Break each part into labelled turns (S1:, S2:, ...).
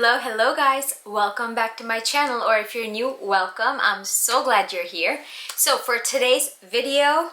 S1: Hello guys, welcome back to my channel, or if you're new, welcome. I'm so glad you're here. So for today's video,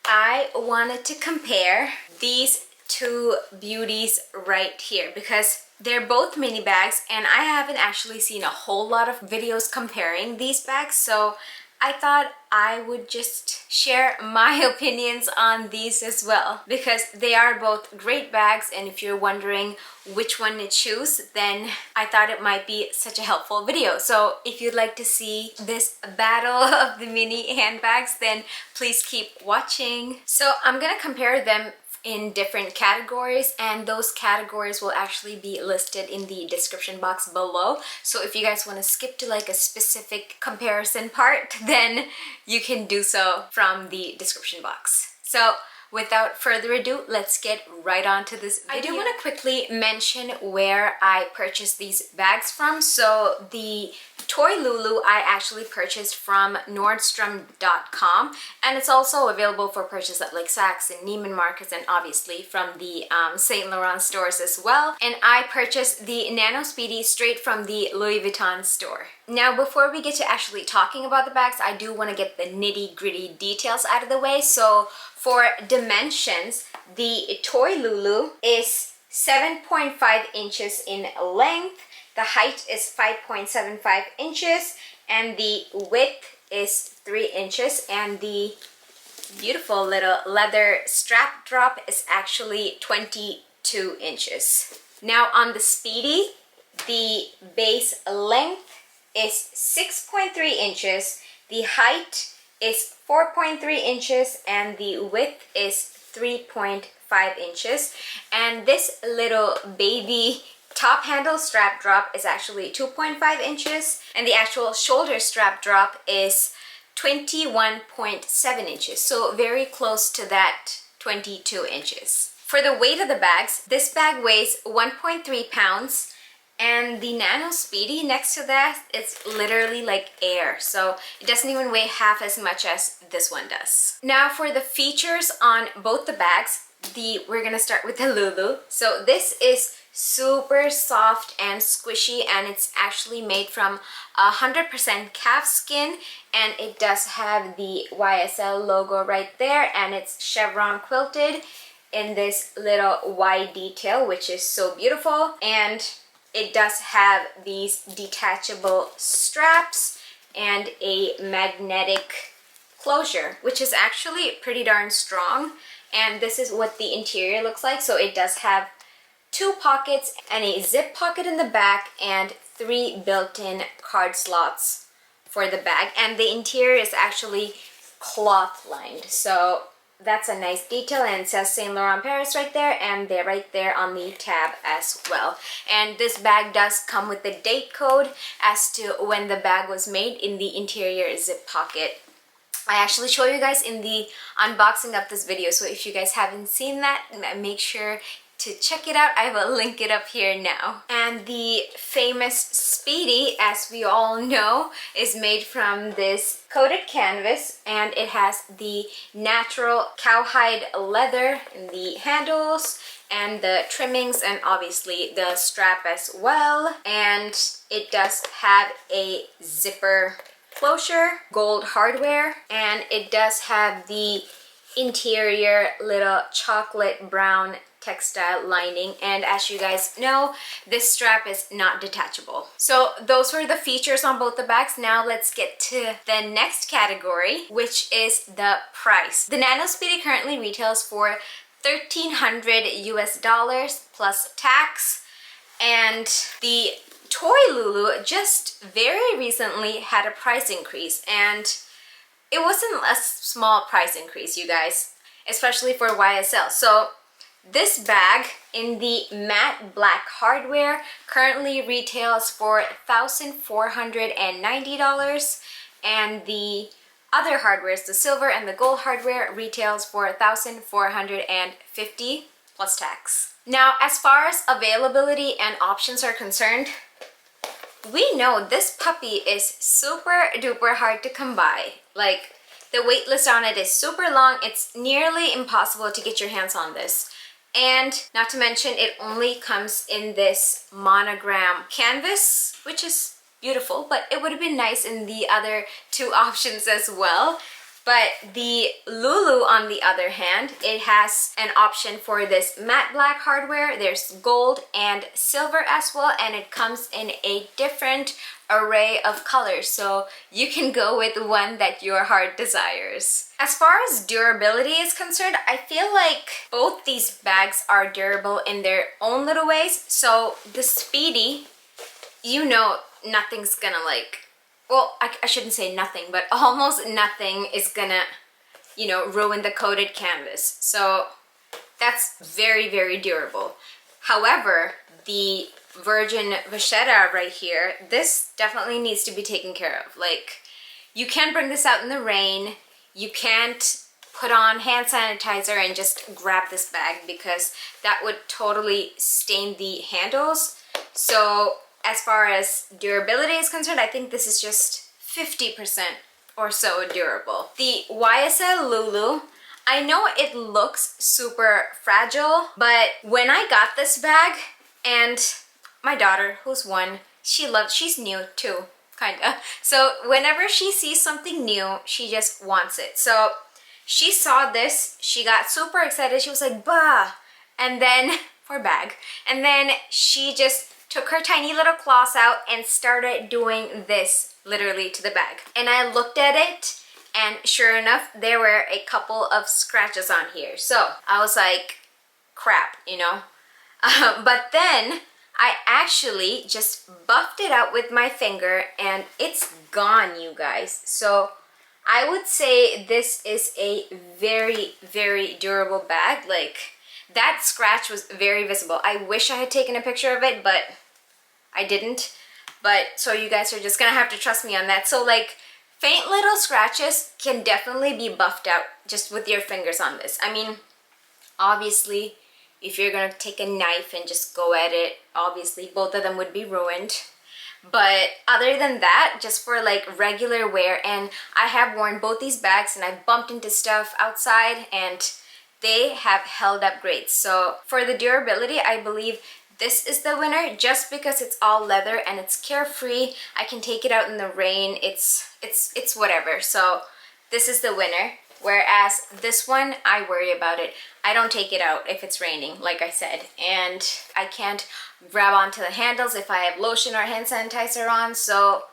S1: I wanted to compare these two beauties right here because they're both mini bags and I haven't actually seen a whole lot of videos comparing these bags, so I thought I would just share my opinions on these as well because they are both great bags, and if you're wondering which one to choose, then I thought it might be such a helpful video. So if you'd like to see this battle of the mini handbags, then please keep watching. So I'm gonna compare them in different categories, and those categories will actually be listed in the description box below. So if you guys want to skip to like a specific comparison part, then you can do so from the description box. So without further ado, let's get right on to this video. I do want to quickly mention where I purchased these bags from. So the toy LOULOU I actually purchased from Nordstrom.com, and it's also available for purchase at like Saks and Neiman Marcus, and obviously from the Saint Laurent stores as well. And I purchased the NANO SPEEDY straight from the Louis Vuitton store. Now before we get to actually talking about the bags, I do want to get the nitty-gritty details out of the way. So for dimensions, the toy LOULOU is 7.5 inches in length, the height is 5.75 inches, and the width is 3 inches, and the beautiful little leather strap drop is actually 22 inches. Now on the SPEEDY, the base length is 6.3 inches, the height is 4.3 inches, and the width is 3.5 inches. And this little baby top handle strap drop is actually 2.5 inches, and the actual shoulder strap drop is 21.7 inches, so very close to that 22 inches. For the weight of the bags, this bag weighs 1.3 pounds, and the NANO SPEEDY next to that, it's literally like air, so it doesn't even weigh half as much as this one does. Now for the features on both the bags, we're gonna start with the LOULOU. So this is super soft and squishy, and it's actually made from 100% calf skin, and it does have the YSL logo right there, and it's chevron quilted in this little Y detail, which is so beautiful. And it does have these detachable straps and a magnetic closure, which is actually pretty darn strong. And this is what the interior looks like. So it does have 2 pockets and a zip pocket in the back and 3 built-in card slots for the bag. And the interior is actually cloth lined. So that's a nice detail, and it says Saint Laurent Paris right there, and they're right there on the tab as well. And this bag does come with the date code as to when the bag was made in the interior zip pocket. I actually show you guys in the unboxing of this video, so if you guys haven't seen that, make sure to check it out. I will link it up here now. And the famous SPEEDY, as we all know, is made from this coated canvas, and it has the natural cowhide leather in the handles and the trimmings, and obviously the strap as well. And it does have a zipper closure, gold hardware, and it does have the interior little chocolate brown textile lining, and as you guys know, this strap is not detachable. So those were the features on both the bags. Now let's get to the next category, which is the price. The NANO SPEEDY currently retails for $1,300 US plus tax, and the toy LOULOU just very recently had a price increase, and it wasn't a small price increase, you guys, especially for YSL. So this bag in the matte black hardware currently retails for $1,490, and the other hardware, the silver and the gold hardware, retails for $1,450 plus tax. Now, as far as availability and options are concerned, we know this puppy is super duper hard to come by. Like, the wait list on it is super long. It's nearly impossible to get your hands on this. And not to mention, it only comes in this monogram canvas, which is beautiful, but it would have been nice in the other two options as well. But the LOULOU, on the other hand, it has an option for this matte black hardware. There's gold and silver as well, and it comes in a different array of colors, so you can go with one that your heart desires. As far as durability is concerned, I feel like both these bags are durable in their own little ways. So the SPEEDY, you know, nothing's gonna like, well, I shouldn't say nothing, but almost nothing is gonna, you know, ruin the coated canvas. So that's very, very durable. However, the Virgin Vachetta right here, this definitely needs to be taken care of. Like, you can't bring this out in the rain. You can't put on hand sanitizer and just grab this bag, because that would totally stain the handles. So as far as durability is concerned, I think this is just 50% or so durable. The YSL LOULOU, I know it looks super fragile, but when I got this bag, and my daughter, who's one, she's new too, kinda. So whenever she sees something new, she just wants it. So she saw this, she got super excited, she was like, bah! And then, for a bag, and then she just took her tiny little claws out and started doing this literally to the bag. And I looked at it, and sure enough, there were a couple of scratches on here. So I was like, crap, you know? But then I actually just buffed it out with my finger, and it's gone, you guys. So I would say this is a very, very durable bag. Like, that scratch was very visible. I wish I had taken a picture of it, but I didn't. But so you guys are just gonna have to trust me on that. So like, faint little scratches can definitely be buffed out just with your fingers on this. I mean, obviously, if you're gonna take a knife and just go at it, obviously both of them would be ruined. But other than that, just for like regular wear, and I have worn both these bags and I've bumped into stuff outside and they have held up great. So for the durability, I believe this is the winner, just because it's all leather and it's carefree. I can take it out in the rain. It's whatever. So this is the winner. Whereas this one, I worry about it. I don't take it out if it's raining, like I said. And I can't grab onto the handles if I have lotion or hand sanitizer on. So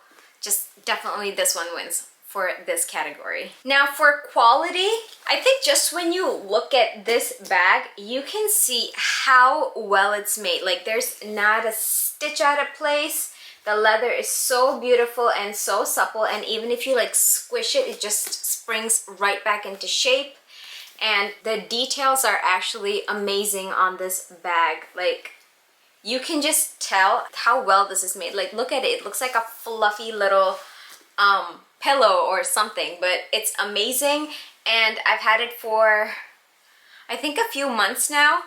S1: just definitely this one wins for this category. Now for quality, I think just when you look at this bag, you can see how well it's made. Like, there's not a stitch out of place. The leather is so beautiful and so supple, and even if you like squish it, it just springs right back into shape. And the details are actually amazing on this bag. Like, you can just tell how well this is made. Like, look at it. It looks like a fluffy little pillow or something, but it's amazing. And I've had it for, I think, a few months now,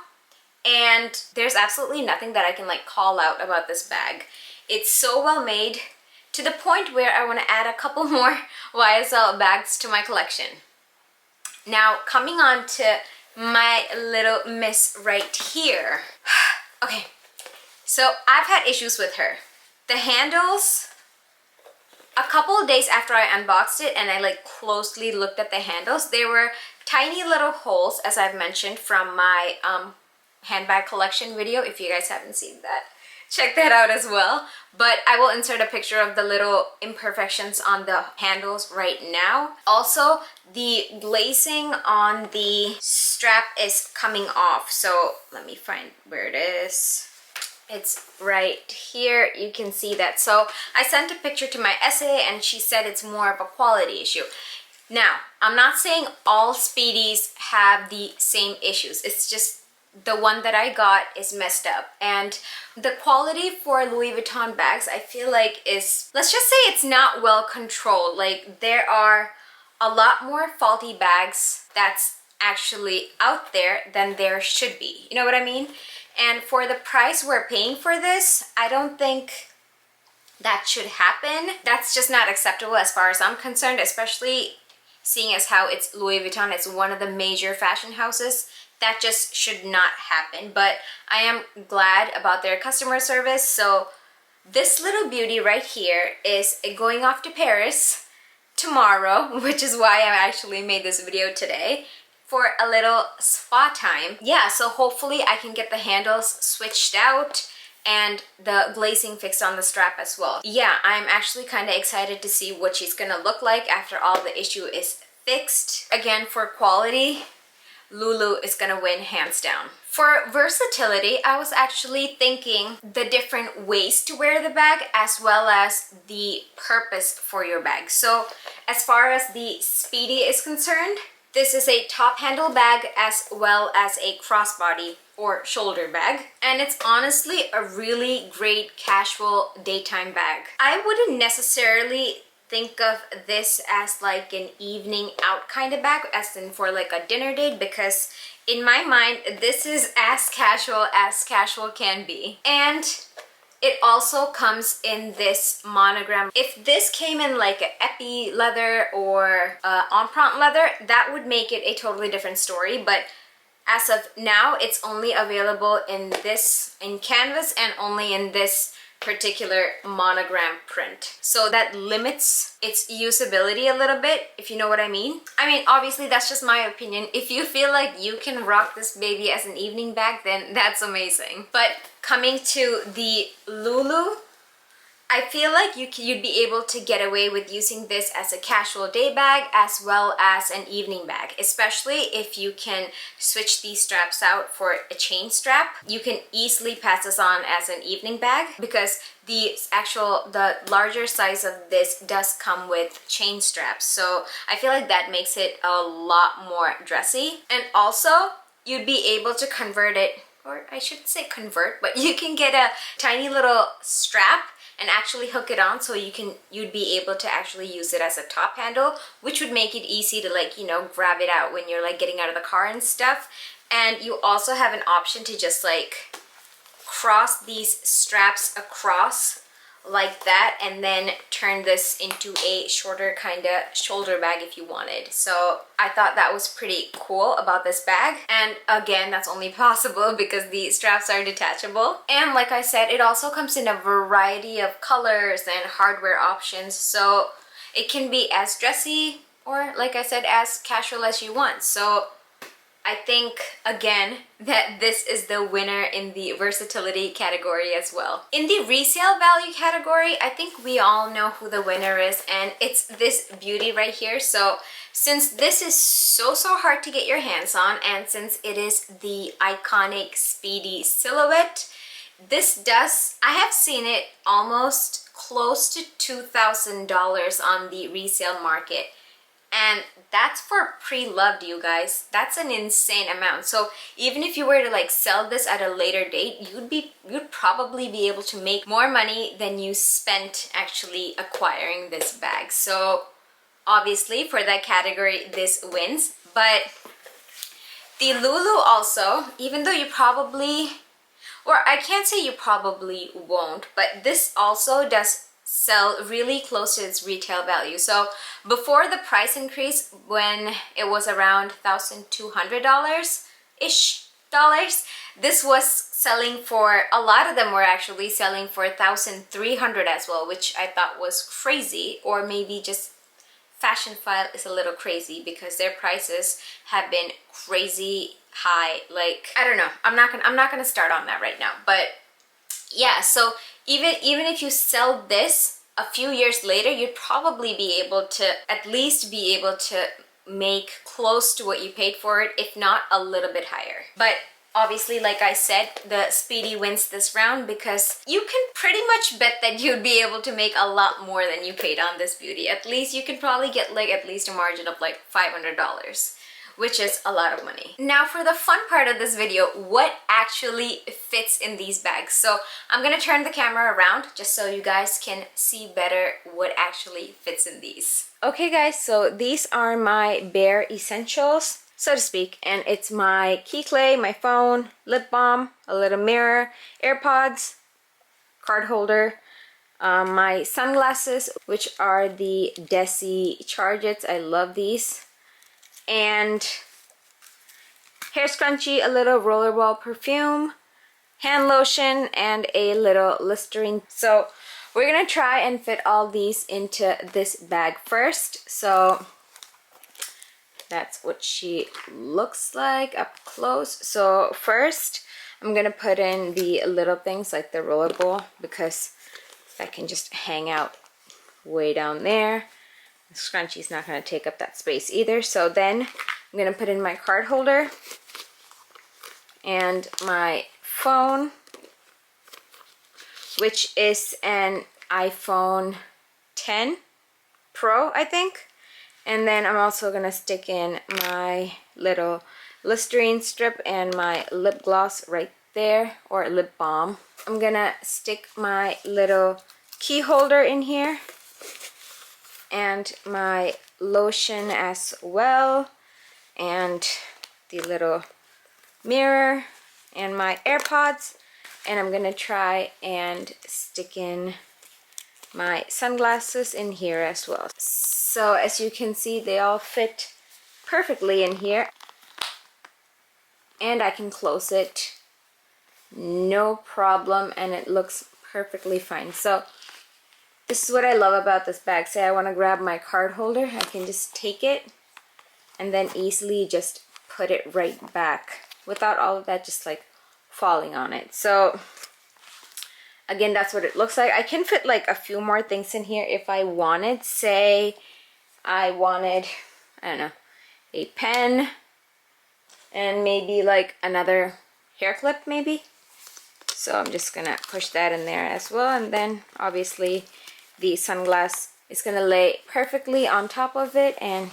S1: and there's absolutely nothing that I can like call out about this bag. It's so well made, to the point where I want to add a couple more YSL bags to my collection. Now, coming on to my little miss right here. Okay, so I've had issues with her. The handles, a couple of days after I unboxed it and I like closely looked at the handles, there were tiny little holes, as I've mentioned from my handbag collection video. If you guys haven't seen that, check that out as well. But I will insert a picture of the little imperfections on the handles right now. Also, the lacing on the strap is coming off. So let me find where it is. It's right here. You can see that. So I sent a picture to my essay and she said it's more of a quality issue. Now, I'm not saying all SPEEDYs have the same issues. It's just the one that I got is messed up. And the quality for Louis Vuitton bags, I feel like is, let's just say it's not well controlled. Like, there are a lot more faulty bags that's actually out there than there should be. You know what I mean? And for the price we're paying for this, I don't think that should happen. That's just not acceptable as far as I'm concerned, especially seeing as how it's Louis Vuitton, it's one of the major fashion houses. That just should not happen, but I am glad about their customer service. So this little beauty right here is going off to Paris tomorrow, which is why I actually made this video today, for a little spa time. Yeah, so hopefully I can get the handles switched out and the glazing fixed on the strap as well. Yeah, I'm actually kind of excited to see what she's gonna look like after all the issue is fixed. Again, for quality, LOULOU is gonna win hands down. For versatility, I was actually thinking the different ways to wear the bag as well as the purpose for your bag. So as far as the SPEEDY is concerned, this is a top handle bag as well as a crossbody or shoulder bag. And it's honestly a really great casual daytime bag. I wouldn't necessarily think of this as like an evening out kind of bag, as in for like a dinner date, because in my mind, this is as casual can be. And it also comes in this monogram. If this came in like an epi leather or empreinte leather, that would make it a totally different story. But as of now, it's only available in canvas and only in this particular monogram print. So that limits its usability a little bit, if you know what I mean. I mean, obviously that's just my opinion. If you feel like you can rock this baby as an evening bag, then that's amazing. But coming to the LOULOU, I feel like you'd be able to get away with using this as a casual day bag as well as an evening bag, especially if you can switch these straps out for a chain strap. You can easily pass this on as an evening bag because the larger size of this does come with chain straps. So I feel like that makes it a lot more dressy. And also, you'd be able to convert it, or I shouldn't say convert, but you can get a tiny little strap and actually hook it on, so you'd be able to actually use it as a top handle, which would make it easy to, like, you know, grab it out when you're like getting out of the car and stuff. And you also have an option to just like cross these straps across like that and then turn this into a shorter kind of shoulder bag if you wanted. So I thought that was pretty cool about this bag. And again, that's only possible because the straps are detachable. And like I said, it also comes in a variety of colors and hardware options. So it can be as dressy or, like I said, as casual as you want. So I think, again, that this is the winner in the versatility category as well. In the resale value category, I think we all know who the winner is, and it's this beauty right here. So since this is so hard to get your hands on, and since it is the iconic SPEEDY silhouette, I have seen it almost close to $2,000 on the resale market. And that's for pre-loved, you guys. That's an insane amount. So even if you were to like sell this at a later date, you'd probably be able to make more money than you spent actually acquiring this bag. So obviously for that category, this wins. But the LOULOU also, even though you probably, or I can't say you probably won't, but this also does sell really close to its retail value. So before the price increase, when it was around $1,200-ish, this was selling for, a lot of them were actually selling for $1,300 as well, which I thought was crazy. Or maybe just Fashionphile is a little crazy because their prices have been crazy high. Like, I don't know, I'm not gonna start on that right now. But yeah, so even if you sell this a few years later, you'd probably be able to at least be able to make close to what you paid for it, if not a little bit higher. But obviously, like I said, the SPEEDY wins this round because you can pretty much bet that you'd be able to make a lot more than you paid on this beauty. At least you can probably get like at least a margin of like $500. Which is a lot of money. Now for the fun part of this video, what actually fits in these bags. So I'm gonna turn the camera around just so you guys can see better what actually fits in these. Okay guys, so these are my bare essentials, so to speak, and it's my key clay, my phone, lip balm, a little mirror, AirPods, card holder, my sunglasses, which are the Desi Chargets. I love these. And hair scrunchie, a little rollerball perfume, hand lotion, and a little Listerine. So we're gonna try and fit all these into this bag first. So that's what she looks like up close. So first I'm gonna put in the little things like the rollerball, because that can just hang out way down there. The scrunchie's not gonna take up that space either. So then I'm gonna put in my card holder and my phone, which is an iPhone 10 Pro, I think. And then I'm also gonna stick in my little Listerine strip and my lip gloss right there, or lip balm. I'm gonna stick my little key holder in here and my lotion as well, and the little mirror and my AirPods. And I'm gonna try and stick in my sunglasses in here as well. So as you can see, they all fit perfectly in here, and I can close it no problem, and it looks perfectly fine. So this is what I love about this bag. Say I want to grab my card holder, I can just take it and then easily just put it right back without all of that just like falling on it. So again, that's what it looks like. I can fit like a few more things in here if I wanted. Say I wanted, I don't know, a pen and maybe like another hair clip maybe. So I'm just gonna push that in there as well, and then obviously the sunglass is gonna lay perfectly on top of it, and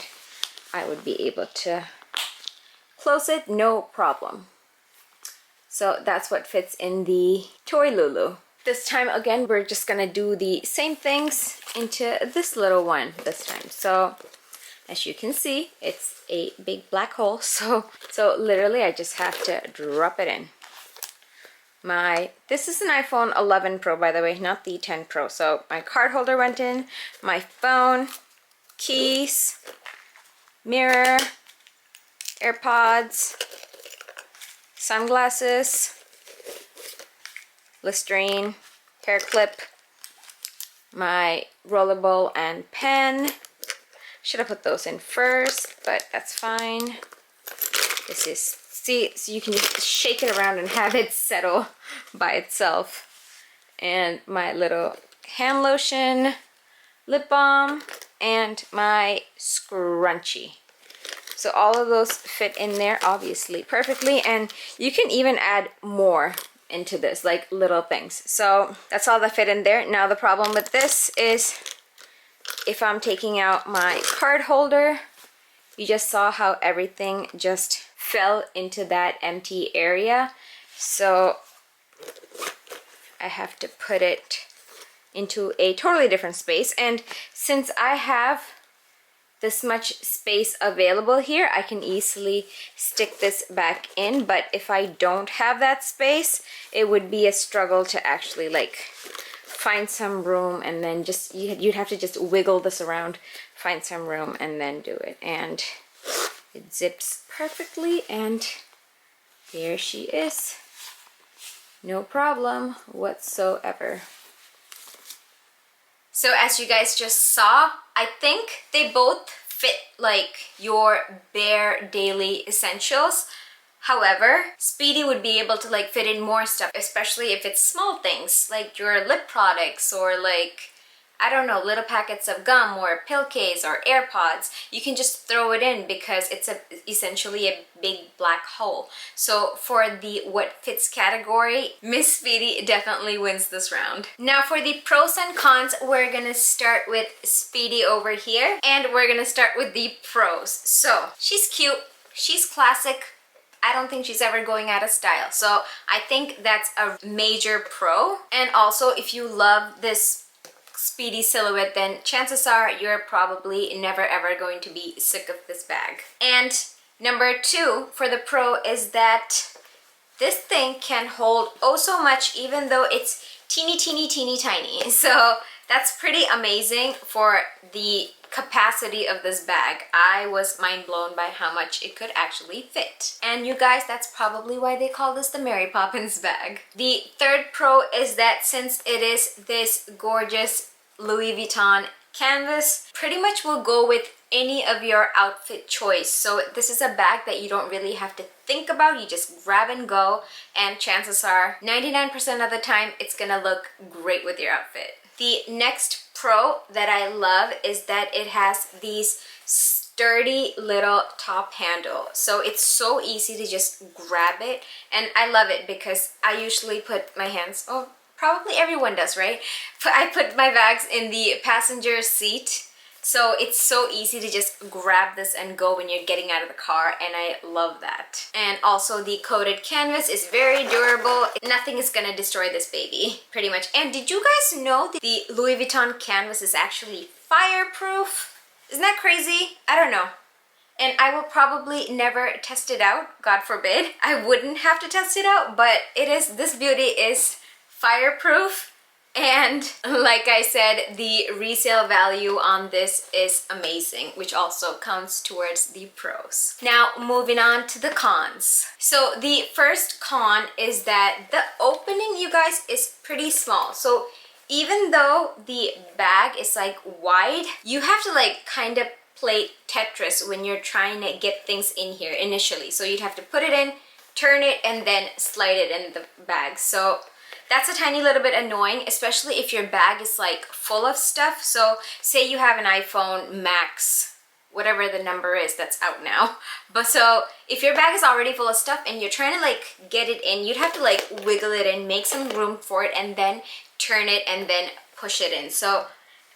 S1: I would be able to close it no problem. So that's what fits in the toy LOULOU. This time again, we're just gonna do the same things into this little one this time. So as you can see, it's a big black hole. So literally I just have to drop it in. This is an iPhone 11 Pro, by the way, not the 10 Pro. So my card holder went in, my phone, keys, mirror, AirPods, sunglasses, Listerine, hair clip, my rollerball and pen. Should have put those in first, but that's fine. This is, see, so you can just shake it around and have it settle by itself. And my little hand lotion, lip balm, and my scrunchie. So all of those fit in there obviously perfectly, and you can even add more into this, like little things. So that's all that fit in there. Now the problem with this is if I'm taking out my card holder, you just saw how everything just fell into that empty area. So I have to put it into a totally different space, and since I have this much space available here, I can easily stick this back in. But if I don't have that space, it would be a struggle to actually like find some room, and then just you'd have to just wiggle this around, find some room, and then do it. And it zips perfectly, and there she is. No problem whatsoever. So as you guys just saw, I think they both fit like your bare daily essentials. However, Speedy would be able to like fit in more stuff, especially if it's small things like your lip products, or like, I don't know, little packets of gum or a pill case or AirPods. You can just throw it in because it's essentially a big black hole. So for the what fits category, Miss Speedy definitely wins this round. Now for the pros and cons, we're gonna start with Speedy over here, and we're gonna start with the pros. So she's cute, she's classic. I don't think she's ever going out of style. So I think that's a major pro. And also, if you love this Speedy silhouette, then chances are you're probably never ever going to be sick of this bag. And number two for the pro is that this thing can hold oh so much, even though it's teeny, teeny, teeny, tiny. So that's pretty amazing for the capacity of this bag. I was mind blown by how much it could actually fit. And you guys, that's probably why they call this the Mary Poppins bag. The third pro is that since it is this gorgeous Louis Vuitton canvas, pretty much will go with any of your outfit choice. So this is a bag that you don't really have to think about. You just grab and go, and chances are 99% of the time it's gonna look great with your outfit. The next pro that I love is that it has these sturdy little top handle. So it's so easy to just grab it, and I love it because I usually put my hands, oh, probably everyone does, right? But I put my bags in the passenger seat. So it's so easy to just grab this and go when you're getting out of the car, and I love that. And also the coated canvas is very durable. Nothing is gonna destroy this baby, pretty much. And did you guys know that the Louis Vuitton canvas is actually fireproof? Isn't that crazy? I don't know. And I will probably never test it out, God forbid. I wouldn't have to test it out, but it is, this beauty is fireproof. And like I said, the resale value on this is amazing, which also counts towards the pros. Now, moving on to the cons. So the first con is that the opening, you guys, is pretty small. So even though the bag is like wide, you have to like kind of play Tetris when you're trying to get things in here initially. So you'd have to put it in, turn it, and then slide it in the bag. So that's a tiny little bit annoying, especially if your bag is like full of stuff. So say you have an iPhone Max, whatever the number is that's out now. But so if your bag is already full of stuff and you're trying to like get it in, you'd have to like wiggle it in, make some room for it, and then turn it and then push it in. So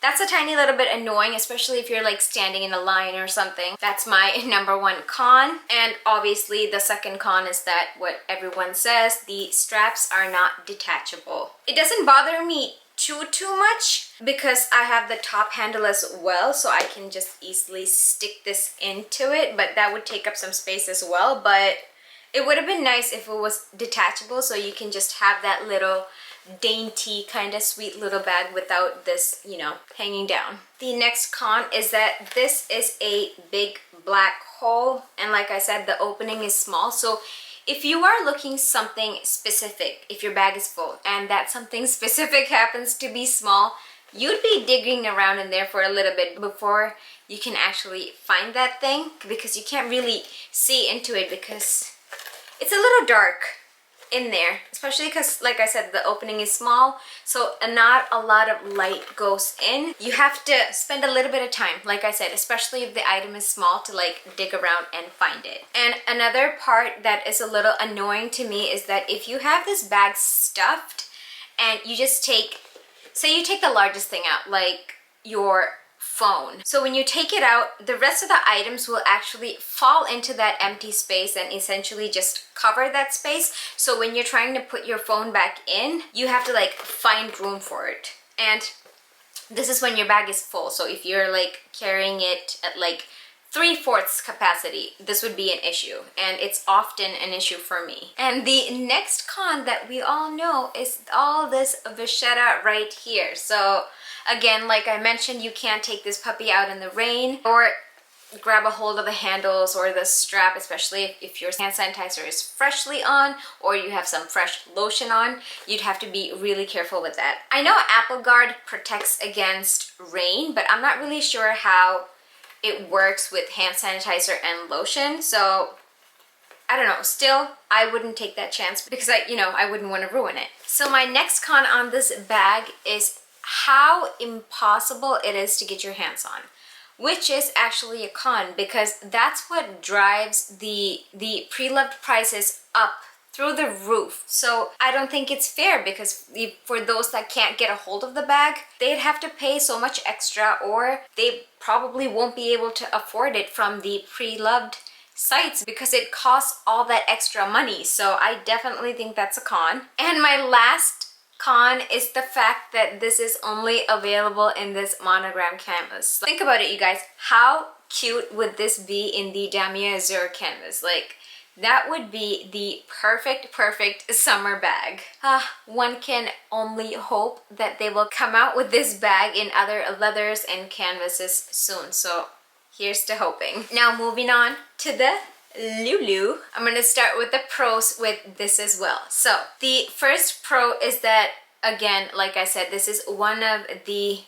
S1: that's a tiny little bit annoying, especially if you're like standing in a line or something. That's my number one con. And obviously the second con is that what everyone says, the straps are not detachable. It doesn't bother me too much because I have the top handle as well, so I can just easily stick this into it, but that would take up some space as well. But it would have been nice if it was detachable, so you can just have that little dainty kind of sweet little bag without this, you know, hanging down. The next con is that this is a big black hole, and like I said, the opening is small. So if you are looking something specific, if your bag is full and that something specific happens to be small, you'd be digging around in there for a little bit before you can actually find that thing, because you can't really see into it because it's a little dark in there, especially because, like I said, the opening is small, so not a lot of light goes in. You have to spend a little bit of time, like I said, especially if the item is small, to like dig around and find it. And another part that is a little annoying to me is that if you have this bag stuffed and you just take, say you take the largest thing out, like your phone. So when you take it out, the rest of the items will actually fall into that empty space and essentially just cover that space. So when you're trying to put your phone back in, you have to like find room for it. And this is when your bag is full. So if you're like carrying it at like 3/4 capacity, this would be an issue, and it's often an issue for me. And the next con that we all know is all this vachetta right here. So again, like I mentioned, you can't take this puppy out in the rain or grab a hold of the handles or the strap, especially if your hand sanitizer is freshly on or you have some fresh lotion on. You'd have to be really careful with that. I know Apple Guard protects against rain, but I'm not really sure how it works with hand sanitizer and lotion, so I don't know. Still, I wouldn't take that chance because I wouldn't want to ruin it. So my next con on this bag is how impossible it is to get your hands on, which is actually a con, because that's what drives the pre-loved prices up through the roof. So I don't think it's fair, because for those that can't get a hold of the bag, they'd have to pay so much extra, or they probably won't be able to afford it from the pre-loved sites because it costs all that extra money. So I definitely think that's a con. And my last con is the fact that this is only available in this monogram canvas. Think about it, you guys. How cute would this be in the Damier Azur canvas? Like, that would be the perfect summer bag. One can only hope that they will come out with this bag in other leathers and canvases soon. So here's to hoping. Now moving on to the LOULOU. I'm gonna start with the pros with this as well. So the first pro is that, again, like I said, this is one of the,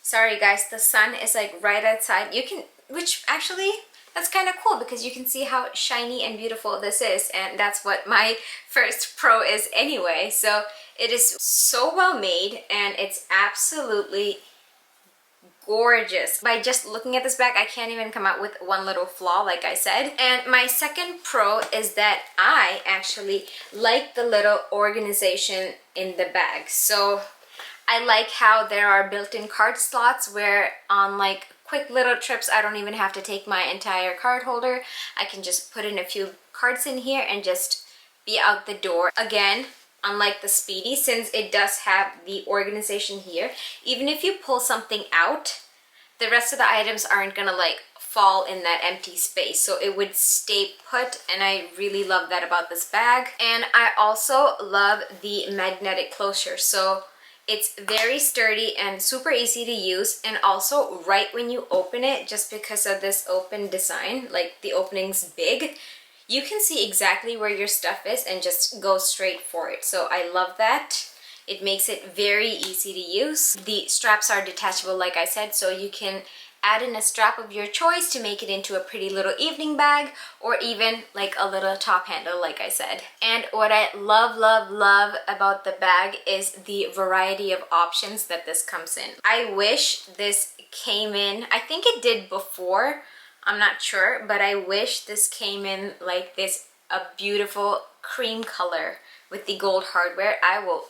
S1: sorry guys, the sun is like right outside. You can, which actually, that's kind of cool because you can see how shiny and beautiful this is, and that's what my first pro is anyway. So it is so well made and it's absolutely gorgeous. By just looking at this bag, I can't even come out with one little flaw, like I said. And my second pro is that I actually like the little organization in the bag. So I like how there are built-in card slots where on like quick little trips I don't even have to take my entire card holder. I can just put in a few cards in here and just be out the door. Again, unlike the SPEEDY, since it does have the organization here, even if you pull something out, the rest of the items aren't gonna like fall in that empty space, so it would stay put, and I really love that about this bag. And I also love the magnetic closure, so it's very sturdy and super easy to use, and also right when you open it, just because of this open design, like the opening's big, you can see exactly where your stuff is and just go straight for it. So I love that. It makes it very easy to use. The straps are detachable, like I said, so you can add in a strap of your choice to make it into a pretty little evening bag, or even like a little top handle, like I said. And what I love about the bag is the variety of options that this comes in. I wish this came in, I think it did before, I'm not sure, but I wish this came in like this, a beautiful cream color with the gold hardware. I will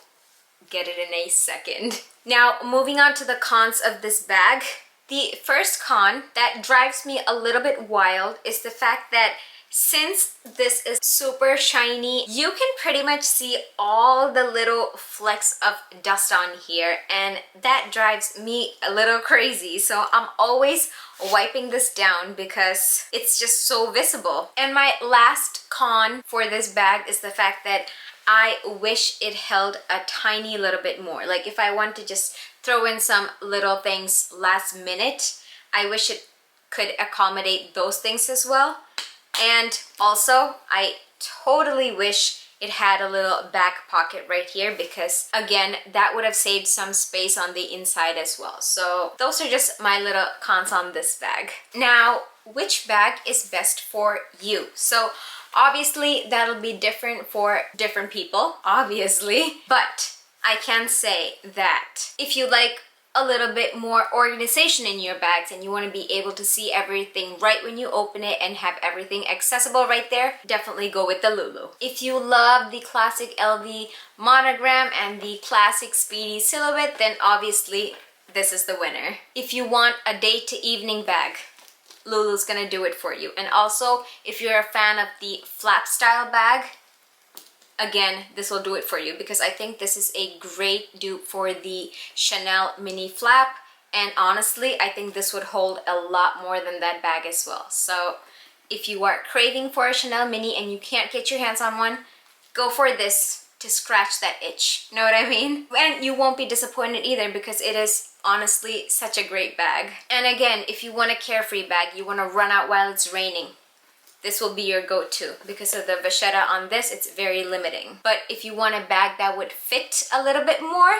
S1: get it in a second. Now, moving on to the cons of this bag. The first con that drives me a little bit wild is the fact that since this is super shiny, you can pretty much see all the little flecks of dust on here, and that drives me a little crazy. So I'm always wiping this down because it's just so visible. And my last con for this bag is the fact that I wish it held a tiny little bit more. Like if I want to just throw in some little things last minute, I wish it could accommodate those things as well. And also, I totally wish it had a little back pocket right here, because again, that would have saved some space on the inside as well. So those are just my little cons on this bag. Now, which bag is best for you? So obviously that'll be different for different people, obviously, but I can say that if you like a little bit more organization in your bags and you want to be able to see everything right when you open it and have everything accessible right there, definitely go with the LOULOU. If you love the classic LV monogram and the classic SPEEDY silhouette, then obviously this is the winner. If you want a day to evening bag, LOULOU's gonna do it for you. And also, if you're a fan of the flap style bag, again, this will do it for you, because I think this is a great dupe for the Chanel mini flap, and honestly I think this would hold a lot more than that bag as well. So if you are craving for a Chanel mini and you can't get your hands on one, go for this to scratch that itch, know what I mean? And you won't be disappointed either, because it is honestly such a great bag. And again, if you want a carefree bag, you want to run out while it's raining, this will be your go-to. Because of the vachetta on this, it's very limiting. But if you want a bag that would fit a little bit more,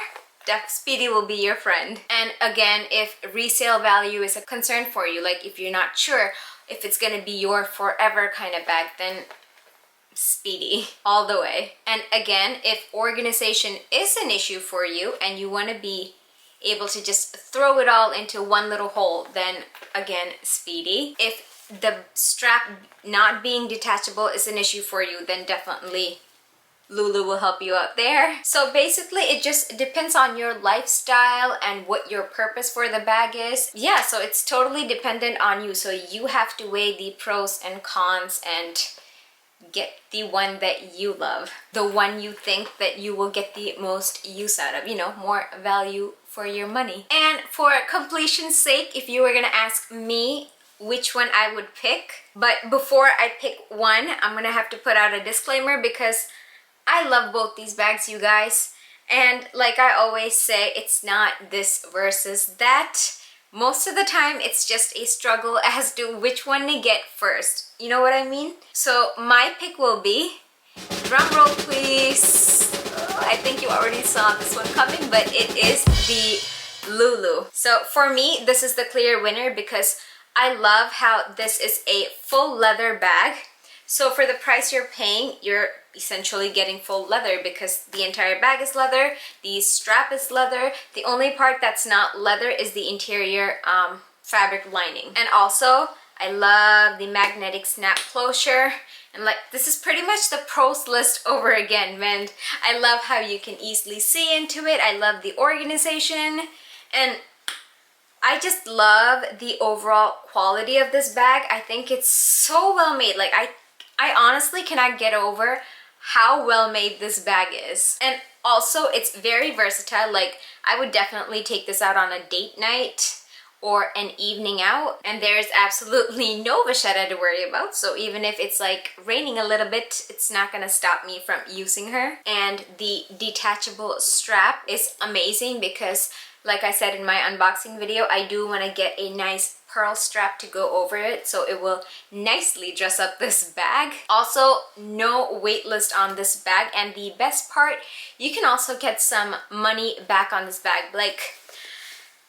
S1: SPEEDY will be your friend. And again, if resale value is a concern for you, like if you're not sure if it's gonna be your forever kind of bag, then SPEEDY all the way. And again, if organization is an issue for you and you want to be able to just throw it all into one little hole, then again, SPEEDY. If the strap not being detachable is an issue for you, then definitely LOULOU will help you out there. So basically it just depends on your lifestyle and what your purpose for the bag is. Yeah, so it's totally dependent on you. So you have to weigh the pros and cons and get the one that you love, the one you think that you will get the most use out of, you know, more value for your money. And for completion's sake, if you were gonna ask me which one I would pick. But before I pick one, I'm gonna have to put out a disclaimer because I love both these bags, you guys. And like I always say, it's not this versus that. Most of the time, it's just a struggle as to which one to get first. You know what I mean? So my pick will be, drum roll please. I think you already saw this one coming, but it is the LOULOU. So for me, this is the clear winner because I love how this is a full leather bag. So for the price you're paying, you're essentially getting full leather because the entire bag is leather, the strap is leather. The only part that's not leather is the interior fabric lining. And also, I love the magnetic snap closure. And like, this is pretty much the pros list over again, man. I love how you can easily see into it. I love the organization. And I just love the overall quality of this bag. I think it's so well made. Like, I honestly cannot get over how well made this bag is. And also, it's very versatile. Like, I would definitely take this out on a date night or an evening out, and there's absolutely no vachetta to worry about. So even if it's like raining a little bit, it's not gonna stop me from using her. And the detachable strap is amazing because, like I said in my unboxing video, I do want to get a nice pearl strap to go over it so it will nicely dress up this bag. Also, no wait list on this bag, and the best part, you can also get some money back on this bag. Like,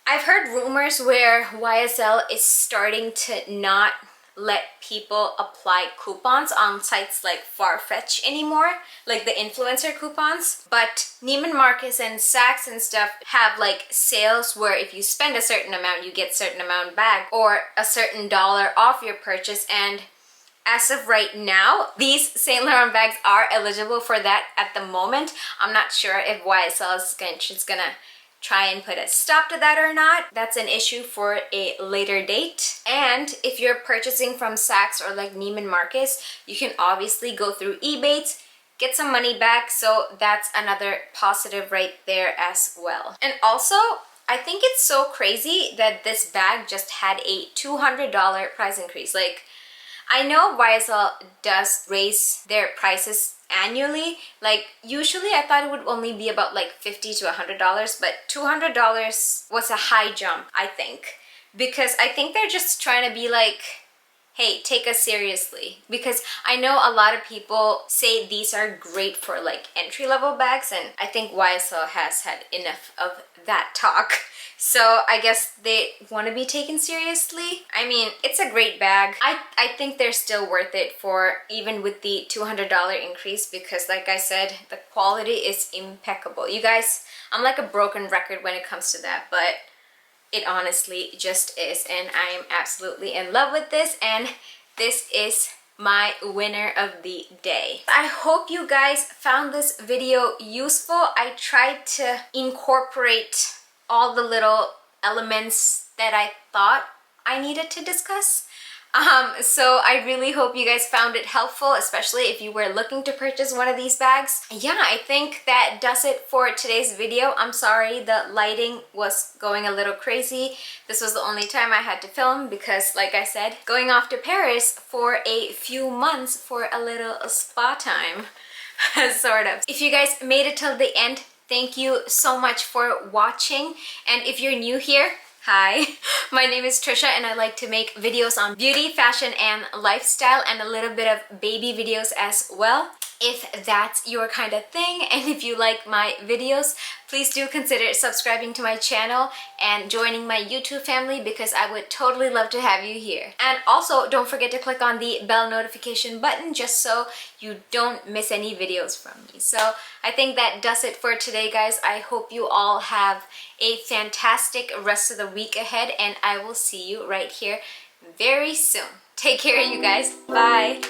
S1: I've heard rumors where YSL is starting to not let people apply coupons on sites like Farfetch anymore, like the influencer coupons. But Neiman Marcus and Saks and stuff have like sales where if you spend a certain amount, you get certain amount back or a certain dollar off your purchase. And as of right now, these Saint Laurent bags are eligible for that at the moment. I'm not sure if YSL is gonna try and put a stop to that or not. That's an issue for a later date. And if you're purchasing from Saks or like Neiman Marcus, you can obviously go through Ebates, get some money back. So that's another positive right there as well. And also, I think it's so crazy that this bag just had a $200 price increase. Like, I know YSL does raise their prices annually. Like, usually I thought it would only be about like $50 to $100, but $200 was a high jump, I think, because I think they're just trying to be like, hey, take us seriously. Because I know a lot of people say these are great for like entry-level bags, and I think YSL has had enough of that talk. So I guess they want to be taken seriously. I mean, it's a great bag. I think they're still worth it for even with the $200 increase because, like I said, the quality is impeccable. You guys, I'm like a broken record when it comes to that, but it honestly just is. And I am absolutely in love with this, and this is my winner of the day. I hope you guys found this video useful. I tried to incorporate all the little elements that I thought I needed to discuss. So I really hope you guys found it helpful, especially if you were looking to purchase one of these bags. Yeah, I think that does it for today's video. I'm sorry the lighting was going a little crazy. This was the only time I had to film because, like I said, going off to Paris for a few months for a little spa time, sort of. If you guys made it till the end, thank you so much for watching. And if you're new here, hi, my name is Trisha and I like to make videos on beauty, fashion, and lifestyle, and a little bit of baby videos as well. If that's your kind of thing and if you like my videos, please do consider subscribing to my channel and joining my YouTube family because I would totally love to have you here. And also, don't forget to click on the bell notification button just so you don't miss any videos from me. So I think that does it for today, guys. I hope you all have a fantastic rest of the week ahead, and I will see you right here very soon. Take care, you guys. Bye.